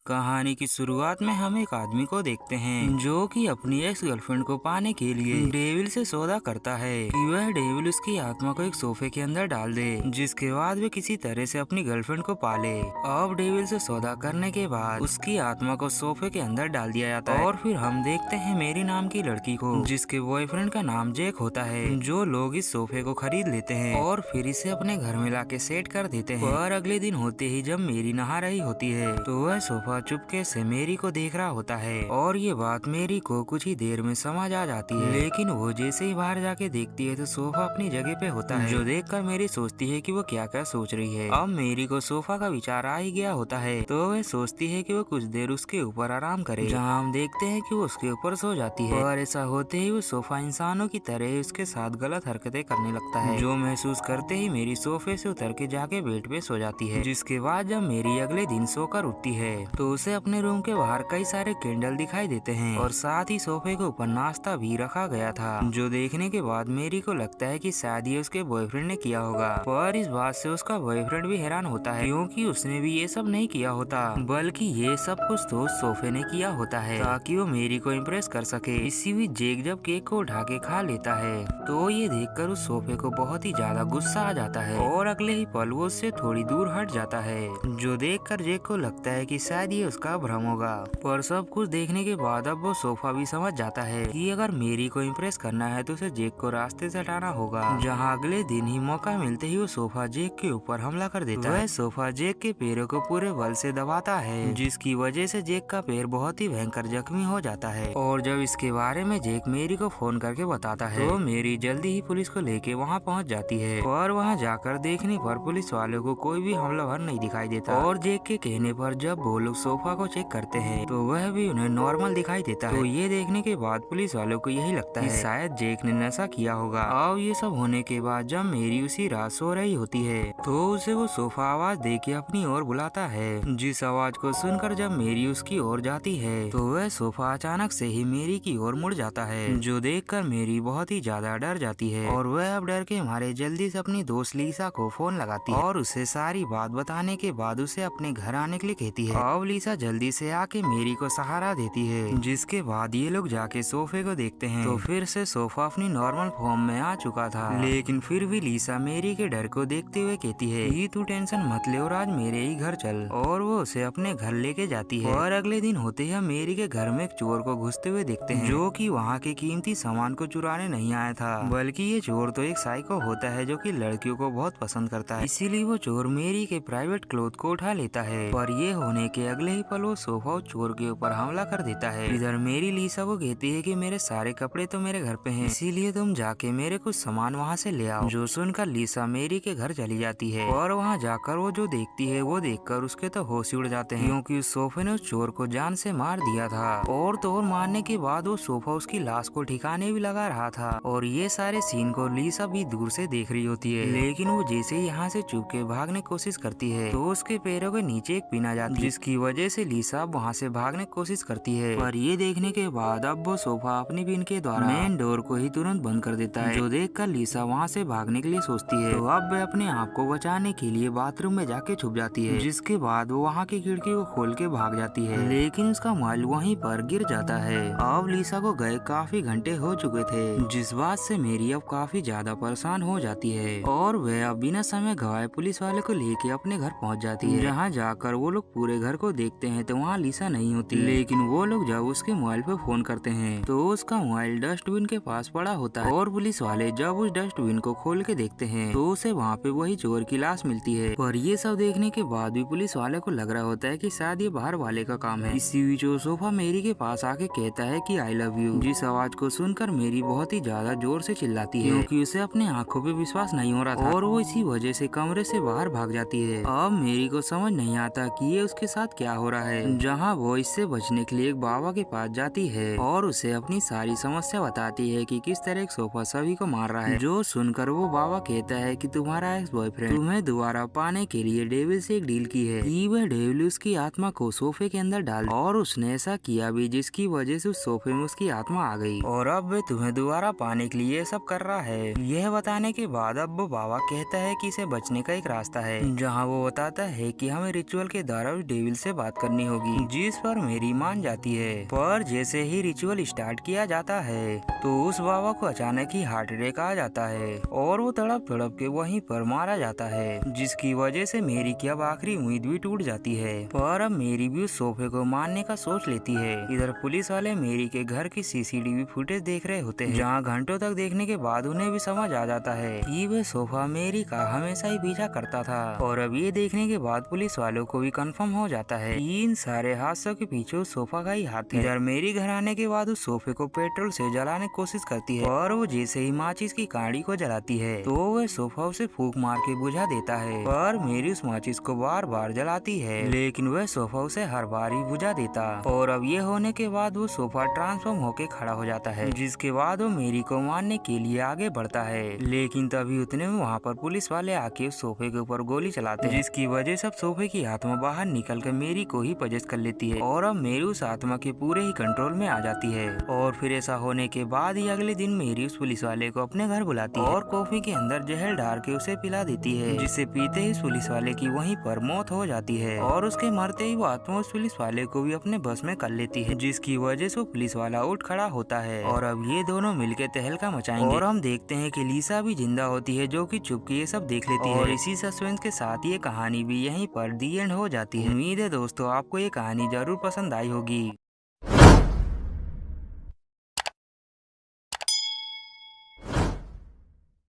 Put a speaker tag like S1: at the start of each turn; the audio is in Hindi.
S1: कहानी की शुरुआत में हम एक आदमी को देखते हैं जो कि अपनी एक्स गर्लफ्रेंड को पाने के लिए डेविल से सौदा करता है कि वह डेविल उसकी आत्मा को एक सोफे के अंदर डाल दे, जिसके बाद वे किसी तरह से अपनी गर्लफ्रेंड को पाले। अब डेविल से सौदा करने के बाद उसकी आत्मा को सोफे के अंदर डाल दिया जाता है और फिर हम देखते हैं मेरी नाम की लड़की को, जिसके बॉयफ्रेंड का नाम जैक होता है। जो लोग इस सोफे को खरीद लेते हैं और फिर इसे अपने घर में लाके सेट कर देते हैं। और अगले दिन होते ही जब मेरी नहा रही होती है तो वह सोफा चुपके से मेरी को देख रहा होता है और ये बात मेरी को कुछ ही देर में समझ आ जाती है। लेकिन वो जैसे ही बाहर जाके देखती है तो सोफा अपनी जगह पे होता है, जो देखकर मेरी सोचती है कि वो क्या क्या सोच रही है। अब मेरी को सोफा का विचार आ ही गया होता है तो वह सोचती है कि वो कुछ देर उसके ऊपर आराम करे, जहाँ हम देखते हैं कि वो उसके ऊपर सो जाती है। और ऐसा होते ही वो सोफा इंसानों की तरह उसके साथ गलत हरकतें करने लगता है, जो महसूस करते ही मेरी सोफे से उतर के जाके बेड पे सो जाती है। जिसके बाद जब मेरी अगले दिन सोकर उठती है तो उसे अपने रूम के बाहर कई सारे कैंडल दिखाई देते हैं और साथ ही सोफे के ऊपर नाश्ता भी रखा गया था, जो देखने के बाद मेरी को लगता है कि शायद ये उसके बॉयफ्रेंड ने किया होगा। पर इस बात से उसका बॉयफ्रेंड भी हैरान होता है क्योंकि उसने भी ये सब नहीं किया होता, बल्कि ये सब कुछ तो सोफे ने किया होता है ताकि वो मेरी को इम्प्रेस कर सके। इसी बीच जेक जब केक को उठा के खा लेता है तो ये देखकर उस सोफे को बहुत ही ज्यादा गुस्सा आ जाता है और अगले ही पल वो उससे थोड़ी दूर हट जाता है, जो देखकर जेक को लगता है कि शायद ये उसका भ्रम होगा। पर सब कुछ देखने के बाद अब वो सोफा भी समझ जाता है कि अगर मेरी को इम्प्रेस करना है तो उसे जेक को रास्ते से हटाना होगा। जहाँ अगले दिन ही मौका मिलते ही वो सोफा जेक के ऊपर हमला कर देता है। वह सोफा जेक के पैरों को पूरे बल से दबाता है, जिसकी वजह से जेक का पैर बहुत ही भयंकर जख्मी हो जाता है। और जब इसके बारे में जेक मेरी को फोन करके बताता है तो मेरी जल्दी ही पुलिस को लेके वहाँ पहुँच जाती है। और वहाँ जाकर देखने पर पुलिस वालों को कोई भी हमलावर नहीं दिखाई देता और जेक के कहने पर जब वो लोग सोफा को चेक करते हैं तो वह भी उन्हें नॉर्मल दिखाई देता है। तो ये देखने के बाद पुलिस वालों को यही लगता है शायद जेक ने नशा किया होगा। अब ये सब होने के बाद जब मेरी उसी रात सो रही होती है तो उसे वो सोफा आवाज दे के अपनी ओर बुलाता है, जिस आवाज को सुनकर जब मेरी उसकी ओर जाती है तो वह सोफा अचानक से ही मेरी की ओर मुड़ जाता है, जो देखकर मेरी बहुत ही ज्यादा डर जाती है। और वह अब डर के मारे जल्दी से अपनी दोस्त लीसा को फोन लगाती है और उसे सारी बात बताने के बाद उसे अपने घर आने के लिए कहती है। अब लीसा जल्दी से आके मेरी को सहारा देती है, जिसके बाद ये लोग जाके सोफे को देखते हैं तो फिर से सोफा अपनी नॉर्मल फॉर्म में आ चुका था। लेकिन फिर भी लीसा मेरी के डर को देखते हुए कहती है कि तू टेंशन मत ले और आज मेरे ही घर चल, और वो उसे अपने घर लेके जाती है। और अगले दिन होते ही हम मेरी के घर में एक चोर को घुसते हुए देखते हैं, जो कि वहाँ के कीमती सामान को चुराने नहीं आया था, बल्कि ये चोर तो एक साइको होता है जो कि लड़कियों को बहुत पसंद करता है। इसीलिए वो चोर मेरी के प्राइवेट क्लोथ को उठा लेता है। पर ये होने के अगले ही पल वो सोफा उस चोर के ऊपर हमला कर देता है। इधर मेरी लीसा को कहती है कि मेरे सारे कपड़े तो मेरे घर पे हैं, इसीलिए तुम जाके मेरे कुछ सामान वहाँ से ले आओ। जो सुनकर लीसा मेरी के घर चली जाती है और वहाँ जाकर वो जो देखती है वो देखकर उसके तो होश उड़ जाते हैं, क्योंकि उस सोफे ने उस चोर को जान से मार दिया था। और तो और मारने के बाद वो सोफा उसकी लाश को ठिकाने भी लगा रहा था। और ये सारे सीन को लीसा भी दूर से देख रही होती है, लेकिन वो जैसे ही यहाँ से चुप के भागने की कोशिश करती है तो उसके पैरों के नीचे एक पिन आ जाती है, जिसकी वजह से लीसा वहाँ से भागने की कोशिश करती है। पर ये देखने के बाद अब वो सोफा अपनी पिन के द्वारा मेन डोर को ही तुरंत बंद कर देता है, जो देखकर लीसा वहाँ से भागने के लिए सोचती है। तो अब वह अपने आप को बचाने के लिए बाथरूम में जाके छुप जाती है, जिसके बाद वो वहाँ की खिड़की को खोल के भाग जाती है, लेकिन उसका मोबाइल वहीं पर गिर जाता है। अब लीसा को गए काफी घंटे हो चुके थे, जिस बात से मेरी अब काफी ज्यादा परेशान हो जाती है और वह अब बिना समय गवाए पुलिस वाले को लेके अपने घर पहुंच जाती है। जहाँ जाकर वो लोग पूरे घर को देखते हैं तो वहाँ लीसा नहीं होती, लेकिन वो लोग जब उसके मोबाइल पे फोन करते हैं तो उसका मोबाइल डस्टबिन के पास पड़ा होता है। और पुलिस वाले जब उस डस्टबिन को खोल के देखते हैं तो उसे वहाँ पे वही चोर की लाश मिलती है। पर ये सब देखने के बाद भी पुलिस वाले को लग रहा होता है कि शायद ये बाहर वाले का काम है। इसी बीच वो सोफा मेरी के पास आके कहता है कि आई लव यू, जिस आवाज को सुनकर मेरी बहुत ही ज्यादा जोर से चिल्लाती है, क्योंकि उसे अपने आंखों पे विश्वास नहीं हो रहा था और वो इसी वजह से कमरे से बाहर भाग जाती है। अब मेरी को समझ नहीं आता कि ये उसके साथ क्या हो रहा है। जहाँ वो इससे बचने के लिए एक बाबा के पास जाती है और उसे अपनी सारी समस्या बताती है कि किस तरह एक सोफा सभी को मार रहा है। जो सुनकर वो बाबा कहता है कि तुम्हारा एक्स बॉयफ्रेंड तुम्हें दोबारा पाने के लिए डेविल से एक डील की है कि वह डेविल उसकी आत्मा को सोफे के अंदर डाल, और उसने ऐसा किया भी जिसकी वजह से उस सोफे में उसकी आत्मा आ गई और अब वह तुम्हें दोबारा पाने के लिए सब कर रहा है। यह बताने के बाद अब वो बाबा कहता है कि इसे बचने का एक रास्ता है, जहाँ वो बताता है कि हमें रिचुअल के द्वारा उस डेविल से बात करनी होगी, जिस पर मेरी मान जाती है। पर जैसे ही रिचुअल स्टार्ट किया जाता है तो उस बाबा को अचानक ही हार्ट अटैक आ जाता है और वो तड़प तड़प के वहीं पर मारा जाता है, जिसकी वजह से मेरी की अब आखिरी उम्मीद भी टूट जाती है। पर अब मेरी भी उस सोफे को मारने का सोच लेती है। इधर पुलिस वाले मेरी के घर की सीसीटीवी फुटेज देख रहे होते हैं, जहाँ घंटों तक देखने के बाद उन्हें भी समझ आ जाता है कि वह सोफा मेरी का हमेशा ही पीछा करता था। और अब ये देखने के बाद पुलिस वालों को भी कंफर्म हो जाता है कि इन सारे हादसों के पीछे उस सोफा का ही हाथ है। इधर मेरी घर आने के बाद उस सोफे को पेट्रोल से जलाने की कोशिश करती है और वो जैसे ही माचिस की कांडी को जलाती है तो वह सोफा उसे फूंक मार के बुझा देता है। पर मेरी उस माचिस को बार बार जलाती है, लेकिन वह सोफा उसे हर बार ही बुझा देता। और अब ये होने के बाद वो सोफा ट्रांसफॉर्म होके खड़ा हो जाता है, जिसके बाद वो मेरी को मारने के लिए आगे बढ़ता है। लेकिन तभी उतने में वहाँ पर पुलिस वाले आके उस सोफे के ऊपर गोली चलाते हैं, जिसकी वजह से सोफे की आत्मा बाहर निकल कर मेरी को ही पजेस्ट कर लेती है और अब मेरी उस आत्मा के पूरे ही कंट्रोल में आ जाती है। और फिर ऐसा होने के बाद ही अगले दिन मेरी उस पुलिस वाले को अपने घर बुलाती है और कॉफी के अंदर जहर डाल के उसे पिला देती है, जिसे पीते ही उस पुलिस वाले की वहीं पर मौत हो जाती है। और उसके मरते ही वो आत्मा उस पुलिस वाले को भी अपने बस में कर लेती है, जिसकी वजह से वो पुलिस वाला उठ खड़ा होता है। और अब ये दोनों मिलकर तहलका मचाएंगे और हम देखते हैं कि लीसा भी जिंदा होती है, जो कि चुप के ये सब देख लेती है। और इसी सस्पेंस के साथ ये कहानी भी यहीं पर दी एंड हो जाती है। उम्मीद है दोस्तों आपको ये कहानी जरूर पसंद आई होगी।